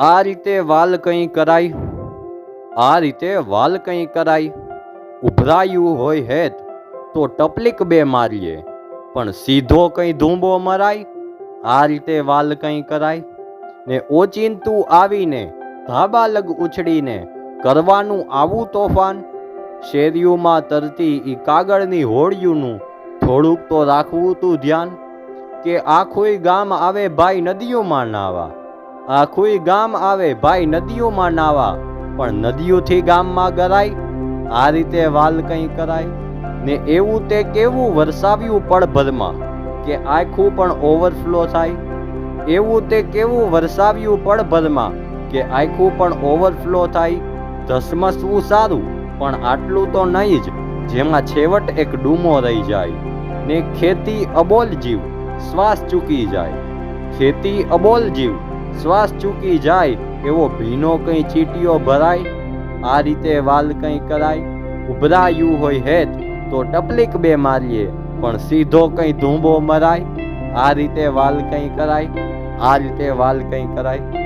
આ રીતે વાલ કંઈ કરાય, આ રીતે વાલ કંઈ કરાય, ઉભરાયું હોય હેત તો ટપલીક બે મારીએ, પણ સીધો કંઈ ધૂંબો મરાય, આ રીતે વાલ કંઈ કરાય. ને ઓચિંતું આવીને ધાબા લગ ઉછળીને કરવાનું આવું તોફાન, શેરીઓમાં તરતી ઈ કાગળની હોળિયુંનું થોડુંક તો રાખવું તું ધ્યાન. કે આખુંય ગામ આવે ભાઈ નદીઓમાં નાવા, આખુંય ગામ આવે ભાઈ નદીઓમાં નાવા, પણ નદીઓથી ગામમાં ગરાય, આ રીતે વાલ કંઈ કરાય. ને એવું તે કેવું વરસાવ્યું પળભરમાં કે આખું પણ ઓવરફ્લો થાય, એવું તે કેવું વરસાવ્યું પળભરમાં કે આખું પણ ઓવરફ્લો થાય. ધસમસવું સારું પણ આટલું તો નહીં જ, જેમાં છેવટ એક ડૂમો રહી જાય. ને ખેતી અબોલ જીવ શ્વાસ ચૂકી જાય, ખેતી અબોલ જીવ શ્વાસ ચૂકી જાય, એવો ભીનો કંઈ ચીટીઓ ભરાય, આ રીતે વાલ કંઈ કરાય. ઉભરાયું હોય હેત તો ટપલીક બે મારીએ, પણ સીધો કંઈ ધૂંબો મરાય, આ રીતે વાલ કંઈ કરાય, આ રીતે વાલ કંઈ કરાય.